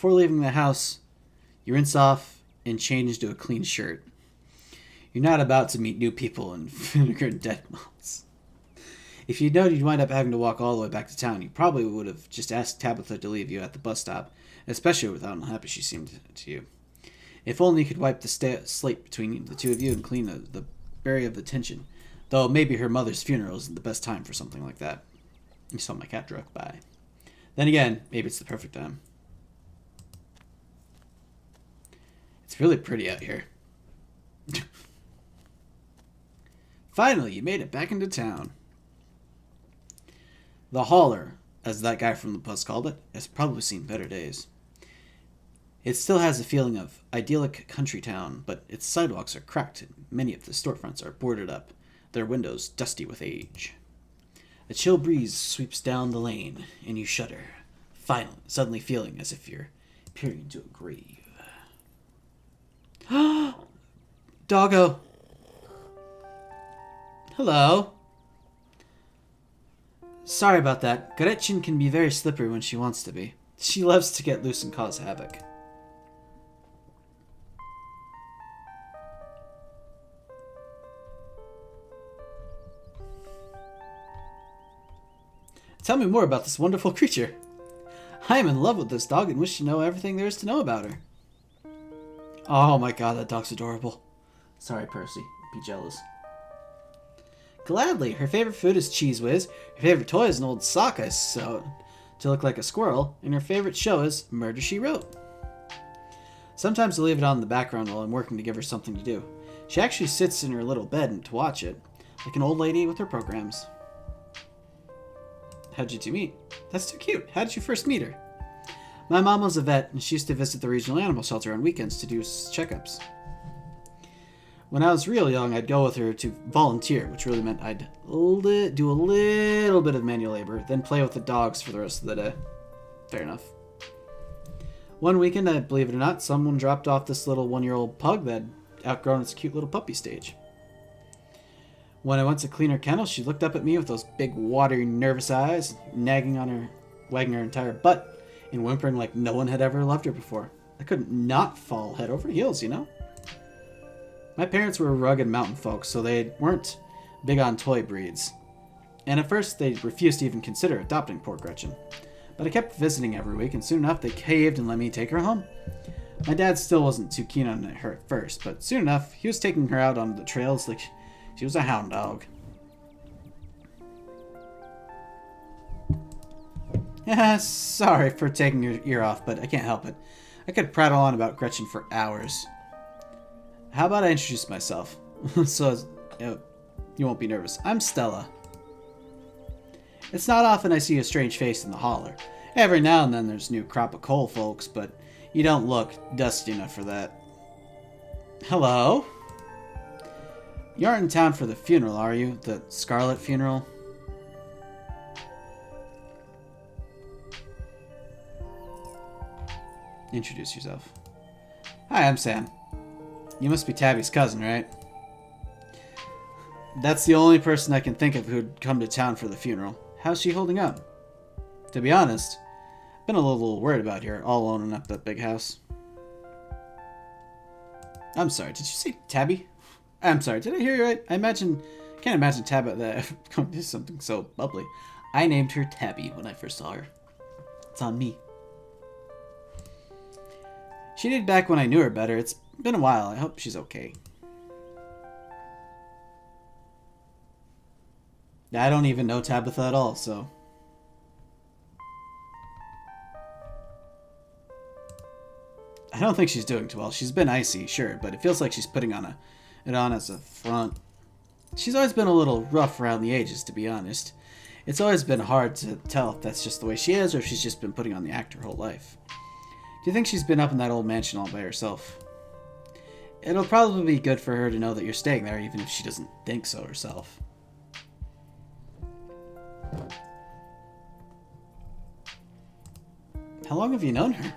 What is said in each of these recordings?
Before leaving the house, you rinse off and change into a clean shirt. You're not about to meet new people in vinegar and dead moths. If you'd known you'd wind up having to walk all the way back to town, you probably would have just asked Tabitha to leave you at the bus stop, especially with how unhappy she seemed to you. If only you could wipe the slate between the two of you and clean the berry of the tension. Though maybe her mother's funeral isn't the best time for something like that. You saw my cat drive by. Then again, maybe it's the perfect time. It's really pretty out here. Finally, you made it back into town. The Holler, as that guy from the bus called it, has probably seen better days. It still has a feeling of idyllic country town, but its sidewalks are cracked and many of the storefronts are boarded up, their windows dusty with age. A chill breeze sweeps down the lane, and you shudder, suddenly feeling as if you're peering into a grave. Doggo! Hello. Sorry about that. Gretchen can be very slippery when she wants to be. She loves to get loose and cause havoc. Tell me more about this wonderful creature. I am in love with this dog and wish to know everything there is to know about her. Oh my god, that dog's adorable. Sorry, Percy. Be jealous. Gladly. Her favorite food is Cheese Whiz. Her favorite toy is an old sock I sewed to look like a squirrel. And her favorite show is Murder, She Wrote. Sometimes I leave it on in the background while I'm working to give her something to do. She actually sits in her little bed to watch it, like an old lady with her programs. How'd you two meet? That's too cute. How did you first meet her? My mom was a vet, and she used to visit the regional animal shelter on weekends to do checkups. When I was real young, I'd go with her to volunteer, which really meant I'd do a little bit of manual labor, then play with the dogs for the rest of the day. Fair enough. One weekend, believe it or not, someone dropped off this little 1-year-old pug that had outgrown its cute little puppy stage. When I went to clean her kennel, she looked up at me with those big, watery, nervous eyes, wagging her entire butt, and whimpering like no one had ever loved her before. I couldn't not fall head over heels, you know? My parents were rugged mountain folks, so they weren't big on toy breeds. And at first, they refused to even consider adopting poor Gretchen. But I kept visiting every week, and soon enough, they caved and let me take her home. My dad still wasn't too keen on her at first, but soon enough, he was taking her out on the trails like she was a hound dog. Sorry for taking your ear off, but I can't help it. I could prattle on about Gretchen for hours. How about I introduce myself? So you won't be nervous. I'm Stella. It's not often I see a strange face in the holler. Every now and then there's a new crop of coal folks, but you don't look dusty enough for that. Hello? You aren't in town for the funeral, are you? The Scarlet funeral? Introduce yourself. Hi, I'm Sam. You must be Tabby's cousin, right? That's the only person I can think of who'd come to town for the funeral. How's she holding up? To be honest, I've been a little worried about her all alone in that big house. I'm sorry, did you say Tabby? I'm sorry, did I hear you right? Can't imagine Tabby that going to do something so bubbly. I named her Tabby when I first saw her. It's on me. She did back when I knew her better. It's been a while. I hope she's okay. I don't even know Tabitha at all, so... I don't think she's doing too well. She's been icy, sure, but it feels like she's putting it on as a front. She's always been a little rough around the edges, to be honest. It's always been hard to tell if that's just the way she is, or if she's just been putting on the act her whole life. Do you think she's been up in that old mansion all by herself? It'll probably be good for her to know that you're staying there, even if she doesn't think so herself. How long have you known her?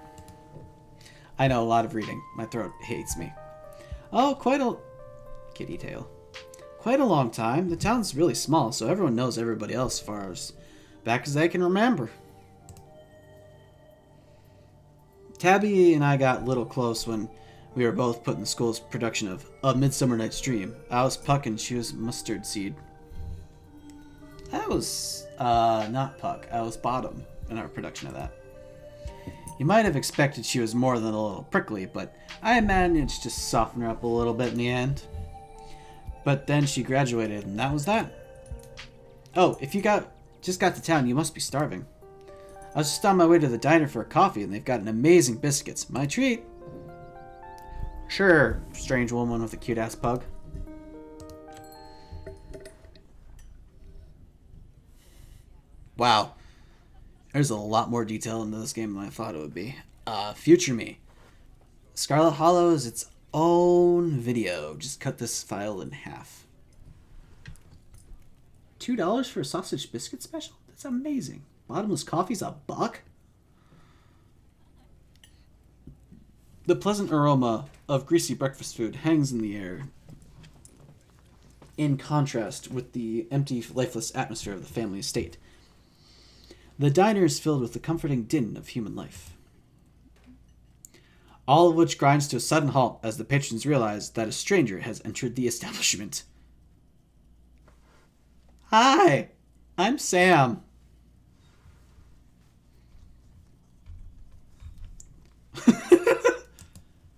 I know a lot of reading. My throat hates me. Oh, kitty tail. Quite a long time. The town's really small, so everyone knows everybody else as far as back as I can remember. Tabby and I got a little close when we were both put in the school's production of A Midsummer Night's Dream. I was Puck and she was Mustard Seed. I was, not Puck. I was Bottom in our production of that. You might have expected she was more than a little prickly, but I managed to soften her up a little bit in the end. But then she graduated, and that was that. Oh, if you just got to town, you must be starving. I was just on my way to the diner for a coffee, and they've got an amazing biscuits. My treat. Sure, strange woman with a cute-ass pug. Wow. There's a lot more detail into this game than I thought it would be. Future me. Scarlet Hollow is its own video. Just cut this file in half. $2 for a sausage biscuit special? That's amazing. Bottomless coffee's $1? The pleasant aroma of greasy breakfast food hangs in the air, in contrast with the empty, lifeless atmosphere of the family estate. The diner is filled with the comforting din of human life. All of which grinds to a sudden halt as the patrons realize that a stranger has entered the establishment. Hi, I'm Sam.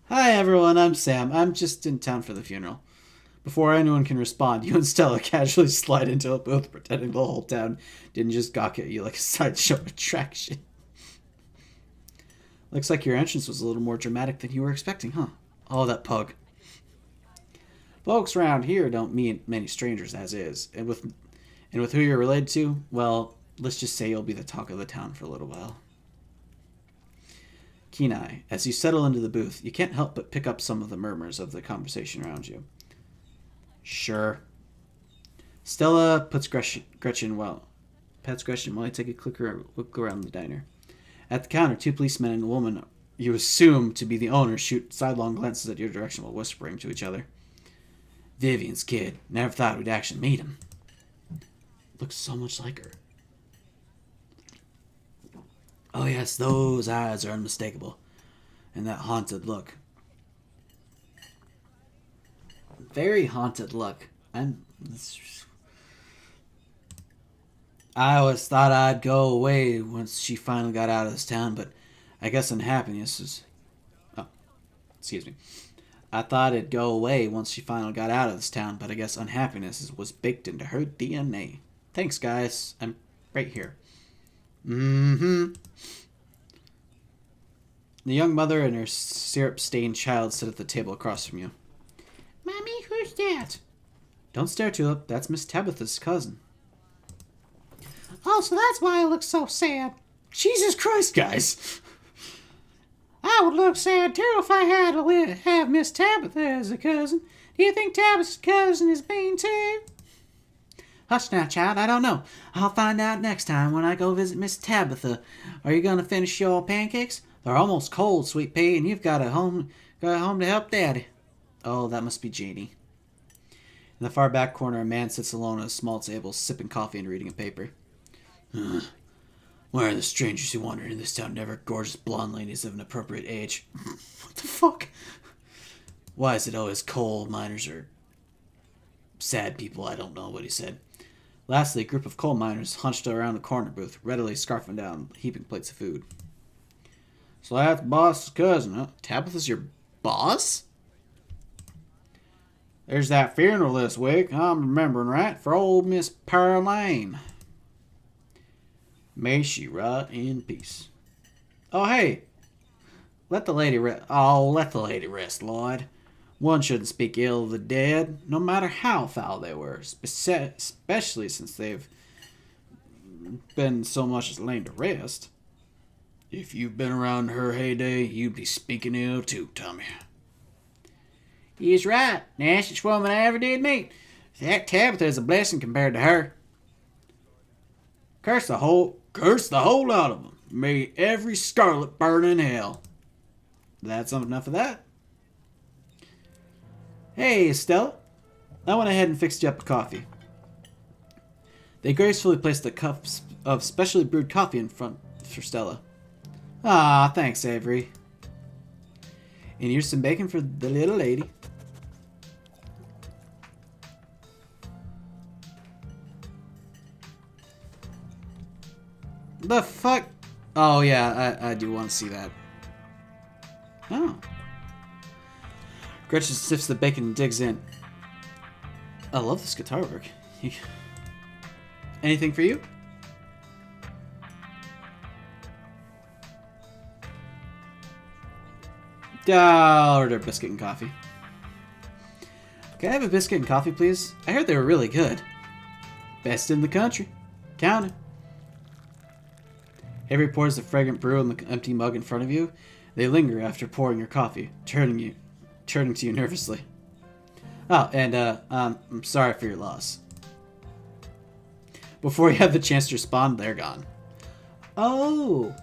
Hi everyone, I'm Sam. I'm just in town for the funeral. Before anyone can respond, you and Stella casually slide into a booth pretending the whole town didn't just gawk at you like a sideshow attraction. Looks like your entrance was a little more dramatic than you were expecting, huh? Oh, that pug. Folks around here don't meet many strangers as is, and with who you're related to, well, let's just say you'll be the talk of the town for a little while. Kenai, as you settle into the booth, you can't help but pick up some of the murmurs of the conversation around you. Sure. Stella puts Gretchen while you take a look around the diner. At the counter, 2 policemen and a woman you assume to be the owner shoot sidelong glances at your direction while whispering to each other. Vivian's kid. Never thought we'd actually meet him. Looks so much like her. Oh yes, those eyes are unmistakable. And that haunted look. Very haunted look. I always thought I'd go away once she finally got out of this town, but I guess unhappiness is... Oh, excuse me. I thought it'd go away once she finally got out of this town, but I guess unhappiness was baked into her DNA. Thanks, guys. I'm right here. Mm-hmm. The young mother and her syrup-stained child sit at the table across from you. Mommy, who's that? Don't stare, Tulip. That's Miss Tabitha's cousin. Oh, so that's why I look so sad. Jesus Christ, guys. I would look sad, too, if I had to have Miss Tabitha as a cousin. Do you think Tabitha's cousin is mean, too? Hush now, child. I don't know. I'll find out next time when I go visit Miss Tabitha. Are you going to finish your pancakes? They're almost cold, Sweet Pea, and you've got home to help Daddy. Oh, that must be Janie. In the far back corner, a man sits alone at a small table, sipping coffee and reading a paper. Why are the strangers who wander in this town never gorgeous blonde ladies of an appropriate age? What the fuck? Why is it always coal miners or sad people? I don't know what he said. Lastly, a group of coal miners hunched around the corner booth, readily scarfing down heaping plates of food. So that's boss's cousin, huh? Tabitha's your boss? There's that funeral this week, I'm remembering right, for old Miss Pearline. May she rot in peace. Oh, hey. Let the lady rest. Oh, let the lady rest, Lloyd. One shouldn't speak ill of the dead, no matter how foul they were, especially since they've been so much as laid to rest. If you've been around her heyday, you'd be speaking ill too, Tommy. He's right. Nastiest woman I ever did meet. That Tabitha is a blessing compared to her. Curse the whole lot of them. May every scarlet burn in hell. That's enough of that. Hey, Stella. I went ahead and fixed you up a coffee. They gracefully placed the cups of specially brewed coffee in front for Stella. Ah, thanks, Avery. And here's some bacon for the little lady. The fuck? Oh, yeah, I do want to see that. Oh. Gretchen sniffs the bacon and digs in. I love this guitar work. Anything for you? I'll order a biscuit and coffee. Can I have a biscuit and coffee, please? I heard they were really good. Best in the country. Count it. Avery pours the fragrant brew in the empty mug in front of you. They linger after pouring your coffee, turning to you nervously. Oh, and I'm sorry for your loss. Before you have the chance to respond, they're gone. Oh.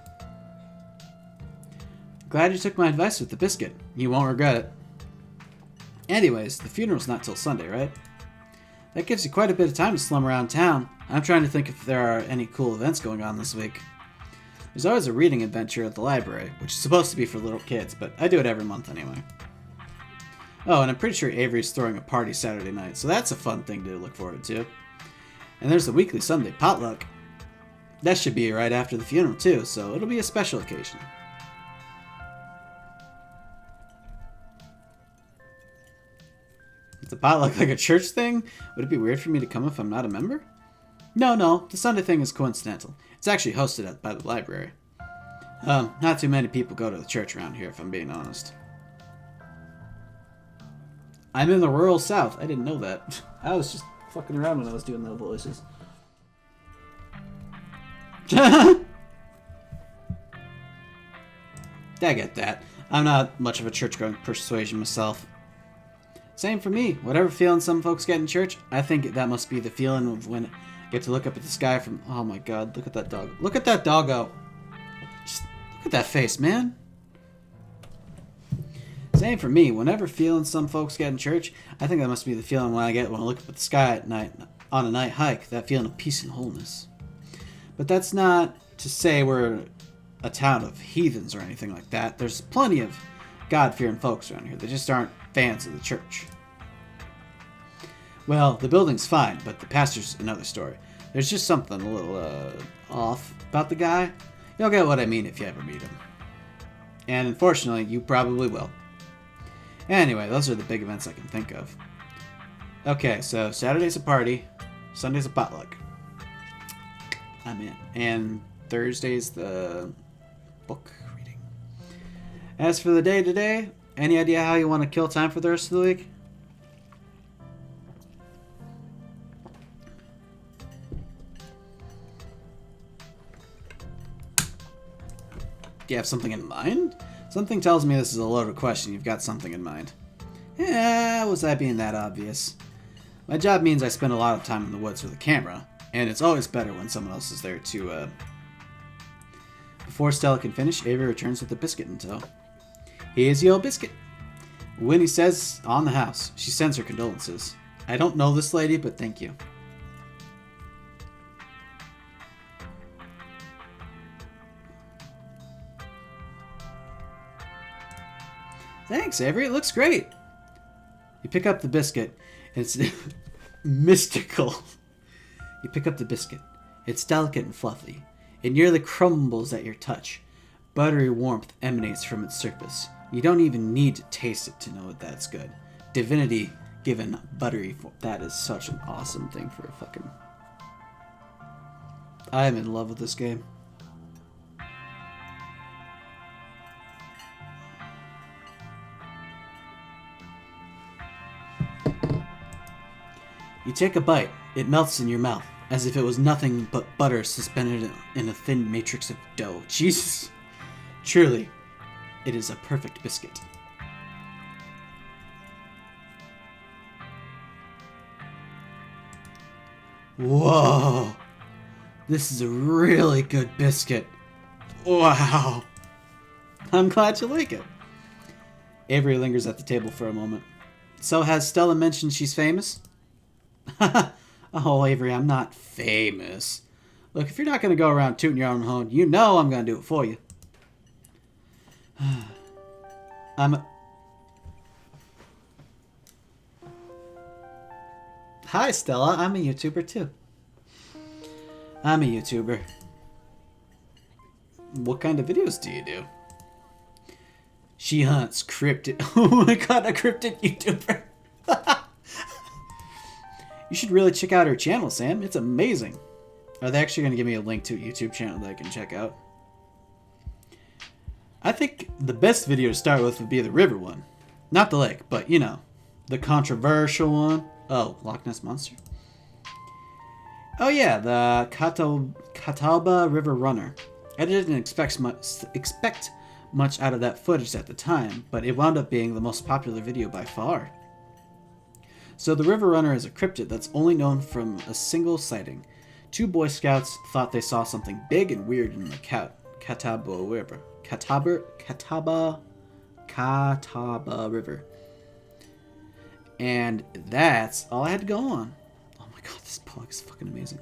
Glad you took my advice with the biscuit. You won't regret it. Anyways, the funeral's not till Sunday, right? That gives you quite a bit of time to slum around town. I'm trying to think if there are any cool events going on this week. There's always a reading adventure at the library, which is supposed to be for little kids, but I do it every month anyway. Oh, and I'm pretty sure Avery's throwing a party Saturday night, so that's a fun thing to look forward to. And there's the weekly Sunday potluck. That should be right after the funeral too, so it'll be a special occasion. Is the potluck like a church thing? Would it be weird for me to come if I'm not a member? No, the Sunday thing is coincidental. It's actually hosted by the library. Not too many people go to the church around here, if I'm being honest. I'm in the rural south. I didn't know that. I was just fucking around when I was doing those voices. I get that. I'm not much of a church-going persuasion myself. Same for me. Whatever feeling some folks get in church, I think that must be the feeling of when I get to look up at the sky from... Oh my god, look at that dog. Look at that doggo. Just look at that face, man. Same for me. Whenever feeling some folks get in church, I think that must be the feeling when I get when I look up at the sky at night on a night hike. That feeling of peace and wholeness. But that's not to say we're a town of heathens or anything like that. There's plenty of God-fearing folks around here. They just aren't fans of the church. Well, the building's fine, but the pastor's another story. There's just something a little off about the guy. You'll get what I mean if you ever meet him. And unfortunately, you probably will. Anyway, those are the big events I can think of. Okay, so Saturday's a party, Sunday's a potluck. I'm in. And Thursday's the book reading. As for the day today, any idea how you want to kill time for the rest of the week? Do you have something in mind? Something tells me this is a loaded question. You've got something in mind. Yeah, was I being that obvious? My job means I spend a lot of time in the woods with a camera, and it's always better when someone else is there to, Before Stella can finish, Avery returns with a biscuit in tow. Here's your biscuit. Winnie says on the house. She sends her condolences. I don't know this lady, but thank you. Thanks, Avery. It looks great. You pick up the biscuit. It's mystical. You pick up the biscuit. It's delicate and fluffy. It nearly crumbles at your touch. Buttery warmth emanates from its surface. You don't even need to taste it to know that that's good. Divinity given buttery form. That is such an awesome thing for a fucking... I am in love with this game. You take a bite. It melts in your mouth, as if it was nothing but butter suspended in a thin matrix of dough. Jesus! Truly, it is a perfect biscuit. Whoa! This is a really good biscuit. Wow! I'm glad you like it. Avery lingers at the table for a moment. So has Stella mentioned she's famous? Oh, Avery, I'm not famous. Look, if you're not going to go around tooting your own horn, you know I'm going to do it for you. Hi, Stella. I'm a YouTuber, too. I'm a YouTuber. What kind of videos do you do? She hunts cryptid. Oh my god, a cryptid YouTuber. You should really check out her channel, Sam. It's amazing. Are they actually going to give me a link to a YouTube channel that I can check out? I think the best video to start with would be the river one. Not the lake, but, you know, the controversial one. Oh, Loch Ness Monster? Oh yeah, the Catawba River Runner. I didn't expect much out of that footage at the time, but it wound up being the most popular video by far. So the River Runner is a cryptid that's only known from a single sighting. 2 Boy Scouts thought they saw something big and weird in the Catawba River. Catawba River. And that's all I had to go on. Oh my god, this pug is fucking amazing.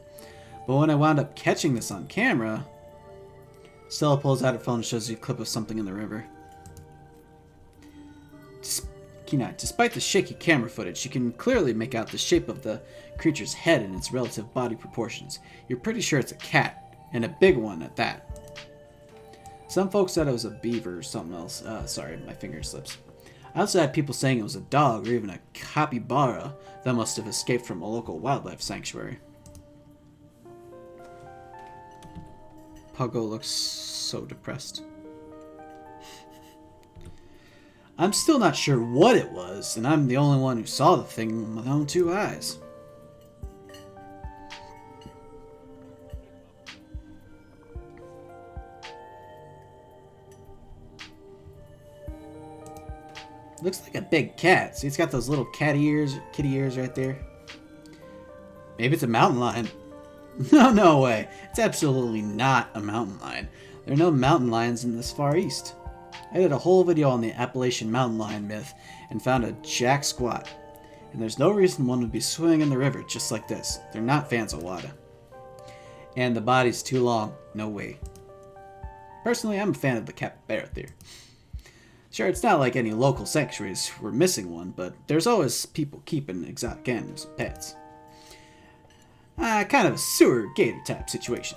But when I wound up catching this on camera, Stella pulls out her phone and shows you a clip of something in the river. Despite the shaky camera footage, you can clearly make out the shape of the creature's head and its relative body proportions. You're pretty sure it's a cat, and a big one at that. Some folks said it was a beaver or something else. Sorry, my finger slips. I also had people saying it was a dog or even a capybara that must have escaped from a local wildlife sanctuary. Puggo looks so depressed. I'm still not sure what it was, and I'm the only one who saw the thing with my own 2 eyes. Looks like a big cat. See, it's got those little kitty ears right there. Maybe it's a mountain lion. No way. It's absolutely not a mountain lion. There are no mountain lions in this far east. I did a whole video on the Appalachian mountain lion myth and found a jack squat. And there's no reason one would be swimming in the river just like this. They're not fans of water. And the body's too long. No way. Personally, I'm a fan of the capybara theory. Sure, it's not like any local sanctuaries were missing one, but there's always people keeping exotic animals as pets. Kind of a sewer gator type situation.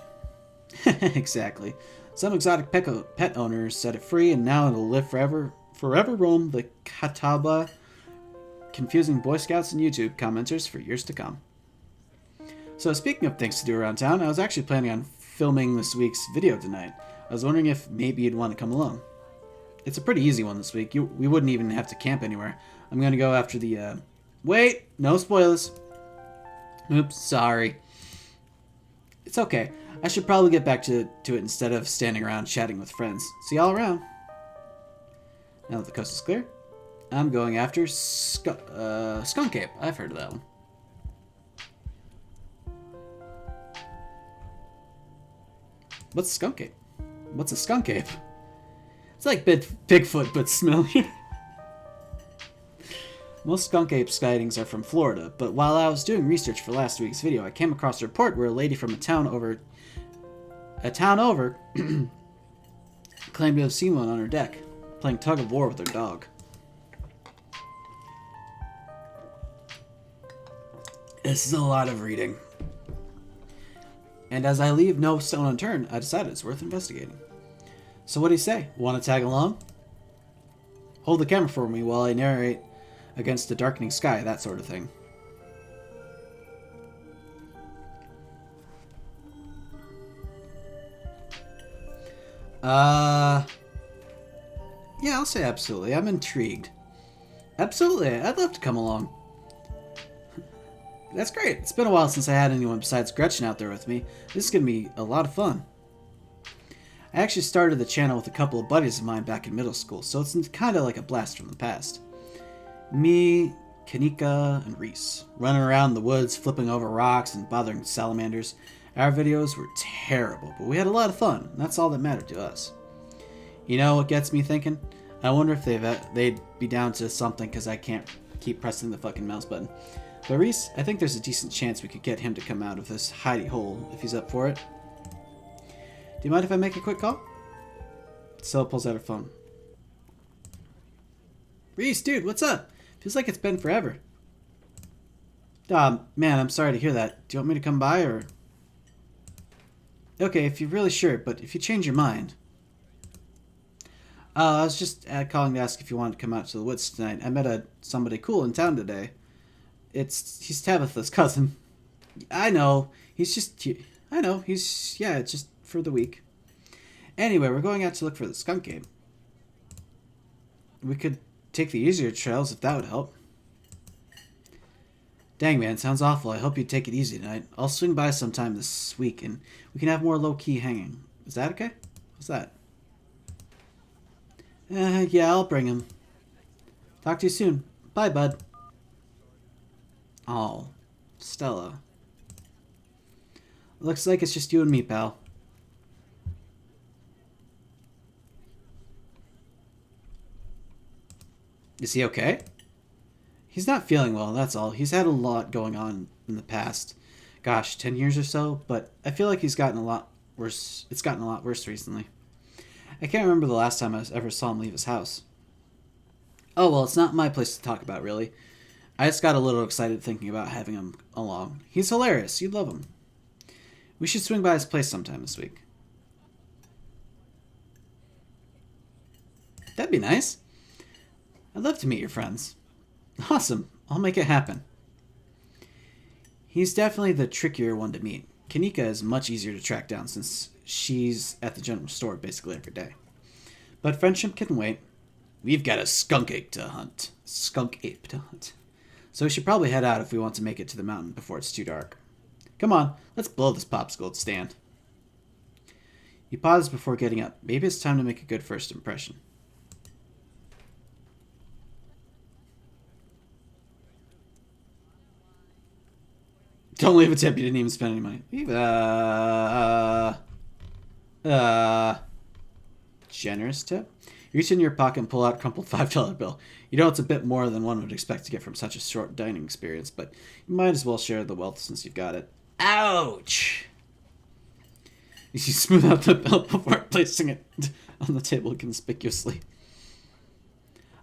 Exactly. Some exotic pet owners set it free, and now it'll live forever roam the Catawba, confusing Boy Scouts and YouTube commenters for years to come. So speaking of things to do around town, I was actually planning on filming this week's video tonight. I was wondering if maybe you'd want to come along. It's a pretty easy one this week. We wouldn't even have to camp anywhere. I'm going to go after the... Wait! No spoilers! Oops, sorry. It's okay. I should probably get back to it instead of standing around chatting with friends. See y'all around. Now that the coast is clear, I'm going after Skunk Cape. I've heard of that one. What's a Skunk Cape? What's a Skunk Cape? It's like Bigfoot, but smellier. Most skunk ape sightings are from Florida, but while I was doing research for last week's video, I came across a report where a lady from a town over claimed to have seen one on her deck, playing tug of war with her dog. This is a lot of reading. And as I leave no stone unturned, I decided it's worth investigating. So what do you say? Want to tag along? Hold the camera for me while I narrate against the darkening sky, that sort of thing. Yeah, I'll say absolutely. I'm intrigued. Absolutely, I'd love to come along. That's great. It's been a while since I had anyone besides Gretchen out there with me. This is going to be a lot of fun. I actually started the channel with a couple of buddies of mine back in middle school, so it's kind of like a blast from the past. Me, Kanika, and Reese, running around the woods, flipping over rocks and bothering salamanders. Our videos were terrible, but we had a lot of fun, and that's all that mattered to us. You know what gets me thinking? I wonder if they'd be down to something because I can't keep pressing the fucking mouse button. But Reese, I think there's a decent chance we could get him to come out of this hidey hole if he's up for it. Do you mind if I make a quick call? Stella pulls out her phone. Reese, dude, what's up? Feels like it's been forever. Man, I'm sorry to hear that. Do you want me to come by, or... Okay, if you're really sure, but if you change your mind... I was just calling to ask if you wanted to come out to the woods tonight. I met somebody cool in town today. He's Tabitha's cousin. I know. Yeah, it's just for the week. Anyway, we're going out to look for the Skunk Cape. We could take the easier trails if that would help. Dang, man, sounds awful. I hope you take it easy tonight. I'll swing by sometime this week, and we can have more low-key hanging. Is that okay? What's that? Yeah, I'll bring him. Talk to you soon. Bye, bud. Oh, Stella. Looks like it's just you and me, pal. Is he okay? He's not feeling well, that's all. He's had a lot going on in the past, 10 years or so, but I feel like he's gotten a lot worse. It's gotten a lot worse recently. I can't remember the last time I ever saw him leave his house. Oh, well, it's not my place to talk about, really. I just got a little excited thinking about having him along. He's hilarious. You'd love him. We should swing by his place sometime this week. That'd be nice. I'd love to meet your friends. Awesome. I'll make it happen. He's definitely the trickier one to meet. Kanika is much easier to track down since she's at the general store basically every day. But friendship can wait. We've got a skunk ape to hunt. So we should probably head out if we want to make it to the mountain before it's too dark. Come on, let's blow this popsicle stand. You pause before getting up. Maybe it's time to make a good first impression. Don't leave a tip. You didn't even spend any money. Generous tip? You reach in your pocket and pull out a crumpled $5 bill. You know it's a bit more than one would expect to get from such a short dining experience, but you might as well share the wealth since you've got it. Ouch! You smooth out the bill before placing it on the table conspicuously.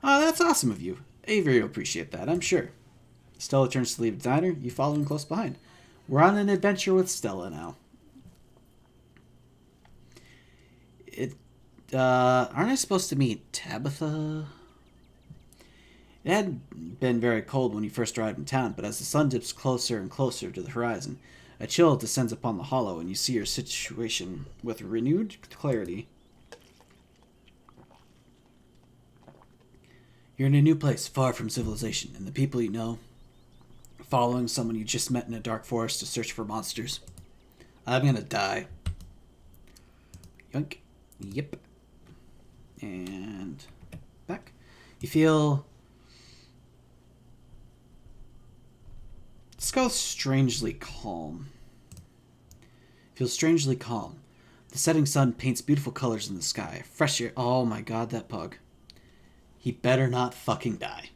Oh, that's awesome of you. Avery will appreciate that, I'm sure. Stella turns to leave the diner. You follow him close behind. We're on an adventure with Stella now. Aren't I supposed to meet Tabitha? It had been very cold when you first arrived in town, but as the sun dips closer and closer to the horizon, a chill descends upon the hollow, and you see your situation with renewed clarity. You're in a new place, far from civilization, and the people you know, following someone you just met in a dark forest to search for monsters. I'm gonna die. Yoink. Yep. And back. You feel... Let's go strangely calm. Feels strangely calm. The setting sun paints beautiful colors in the sky. Fresh air. Oh my god, that pug. He better not fucking die.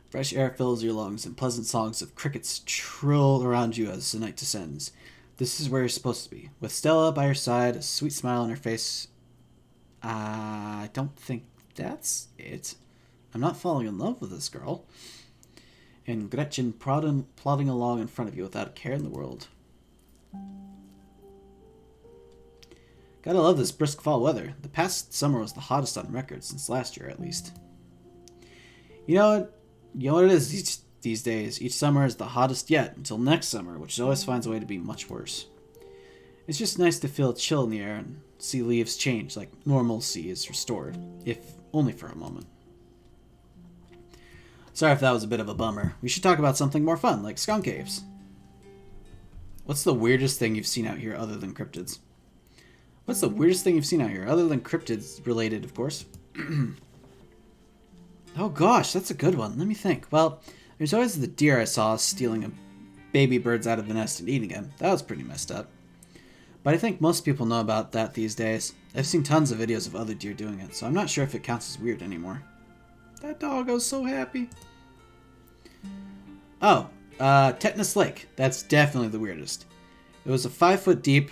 Fresh air fills your lungs, and pleasant songs of crickets trill around you as the night descends. This is where you're supposed to be. With Stella by your side, a sweet smile on her face. I don't think that's it. I'm not falling in love with this girl. And Gretchen plodding along in front of you without a care in the world. Gotta love this brisk fall weather. The past summer was the hottest on record, since last year at least. You know what it is these days. Each summer is the hottest yet, until next summer, which always finds a way to be much worse. It's just nice to feel chill in the air and see leaves change, like normalcy is restored, if only for a moment. Sorry if that was a bit of a bummer. We should talk about something more fun, like skunk caves. What's the weirdest thing you've seen out here other than cryptids? What's the weirdest thing you've seen out here, other than cryptids related, of course? Oh gosh, that's a good one. Let me think. Well, there's always the deer I saw stealing baby birds out of the nest and eating them. That was pretty messed up. But I think most people know about that these days. I've seen tons of videos of other deer doing it, so I'm not sure if it counts as weird anymore. That doggo's so happy. Oh, Tetanus Lake. That's definitely the weirdest. It was a 5-foot deep,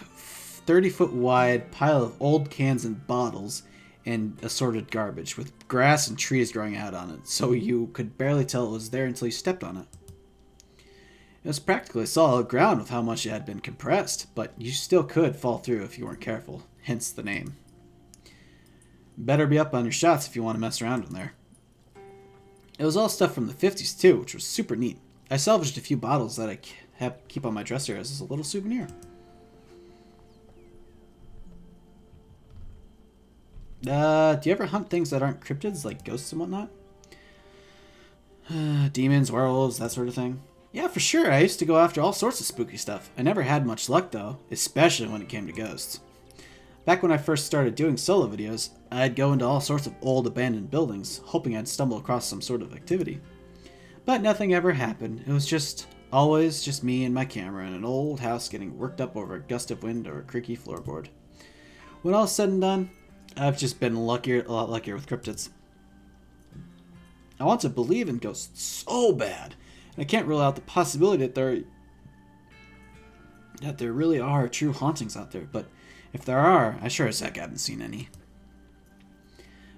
30-foot wide pile of old cans and bottles and assorted garbage with grass and trees growing out on it, so you could barely tell it was there until you stepped on it. It was practically solid ground with how much it had been compressed, but you still could fall through if you weren't careful, hence the name. Better be up on your shots if you want to mess around in there. It was all stuff from the 50s too, which was super neat. I salvaged a few bottles that I keep on my dresser as a little souvenir. Do you ever hunt things that aren't cryptids, like ghosts and whatnot? Demons, werewolves, that sort of thing? Yeah, for sure. I used to go after all sorts of spooky stuff. I never had much luck, though, especially when it came to ghosts. Back when I first started doing solo videos, I'd go into all sorts of old abandoned buildings, hoping I'd stumble across some sort of activity. But nothing ever happened. It was always just me and my camera in an old house getting worked up over a gust of wind or a creaky floorboard. When all's said and done, I've just been a lot luckier with cryptids. I want to believe in ghosts so bad, and I can't rule out the possibility that there really are true hauntings out there, but if there are, I sure as heck haven't seen any.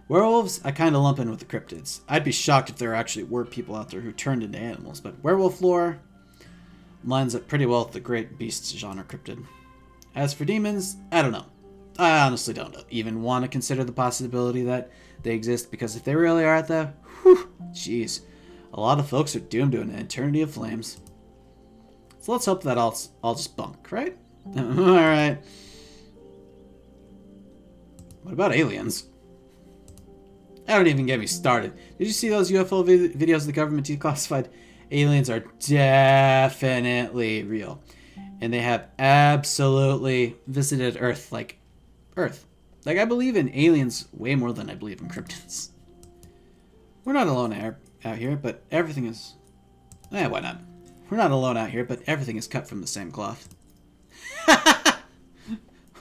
Werewolves, I kind of lump in with the cryptids. I'd be shocked if there actually were people out there who turned into animals, but werewolf lore lines up pretty well with the great beasts genre cryptid. As for demons, I don't know. I honestly don't even want to consider the possibility that they exist, because if they really are out there, whew, jeez, a lot of folks are doomed to an eternity of flames. So let's hope that all just bunk, right? Alright. What about aliens? Don't even get me started. Did you see those UFO videos the government declassified? Aliens are definitely real. And they have absolutely visited Earth, like Earth. Like, I believe in aliens way more than I believe in cryptids. We're not alone out here, but everything is... why not? We're not alone out here, but everything is cut from the same cloth.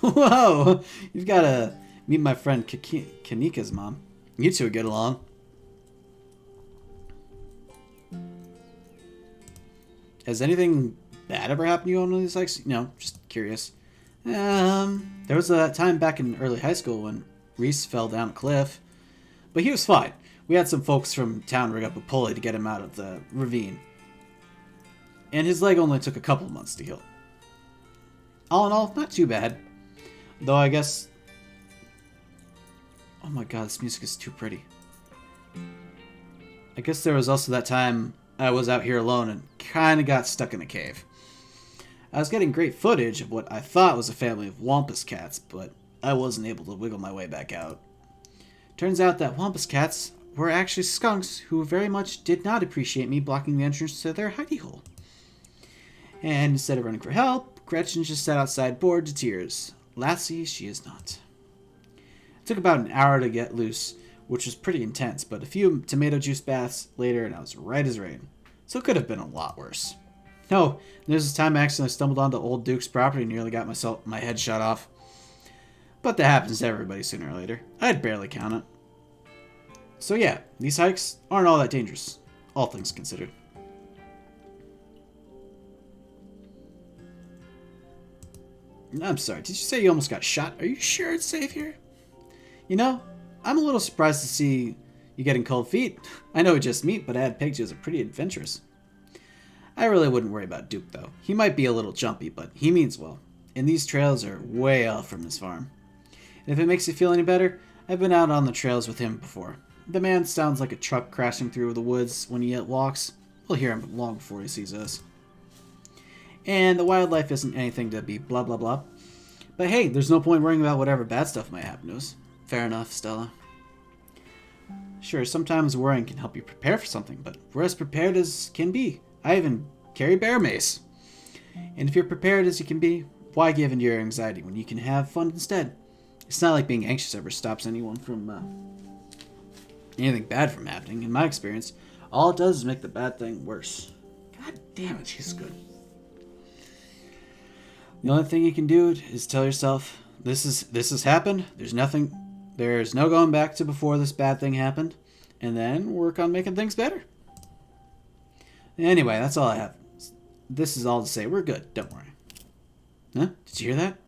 Whoa! You've got to meet my friend Kanika's mom. You two get along. Has anything bad ever happened to you on one of these hikes? No, just curious. There was a time back in early high school when Reese fell down a cliff, but he was fine. We had some folks from town rig up a pulley to get him out of the ravine, and his leg only took a couple months to heal. All in all, not too bad. Though I guess... oh my god, this music is too pretty. I guess there was also that time I was out here alone and kinda got stuck in a cave. I was getting great footage of what I thought was a family of wampus cats, but I wasn't able to wiggle my way back out. Turns out that wampus cats were actually skunks who very much did not appreciate me blocking the entrance to their hidey hole. And instead of running for help, Gretchen just sat outside bored to tears. Lassie she is not. It took about an hour to get loose, which was pretty intense, but a few tomato juice baths later and I was right as rain. So it could have been a lot worse. No, there's this time I accidentally stumbled onto Old Duke's property and nearly got my head shot off. But that happens to everybody sooner or later. I'd barely count it. So yeah, these hikes aren't all that dangerous, all things considered. I'm sorry, did you say you almost got shot? Are you sure it's safe here? You know, I'm a little surprised to see you getting cold feet. I know we just meet, but I had pegged you as pretty adventurous. I really wouldn't worry about Duke, though. He might be a little jumpy, but he means well. And these trails are way off from his farm. And if it makes you feel any better, I've been out on the trails with him before. The man sounds like a truck crashing through the woods when he walks. We'll hear him long before he sees us. And the wildlife isn't anything to be blah blah blah. But hey, there's no point worrying about whatever bad stuff might happen to us. Fair enough, Stella. Sure, sometimes worrying can help you prepare for something, but we're as prepared as can be. I even carry bear mace. And if you're prepared as you can be, why give into your anxiety when you can have fun instead? It's not like being anxious ever stops anyone from anything bad from happening. In my experience, all it does is make the bad thing worse. God damn it, she's good. The only thing you can do is tell yourself, this has happened. There's no going back to before this bad thing happened, and then work on making things better. Anyway, that's all I have. This is all to say we're good. Don't worry. Huh? Did you hear that?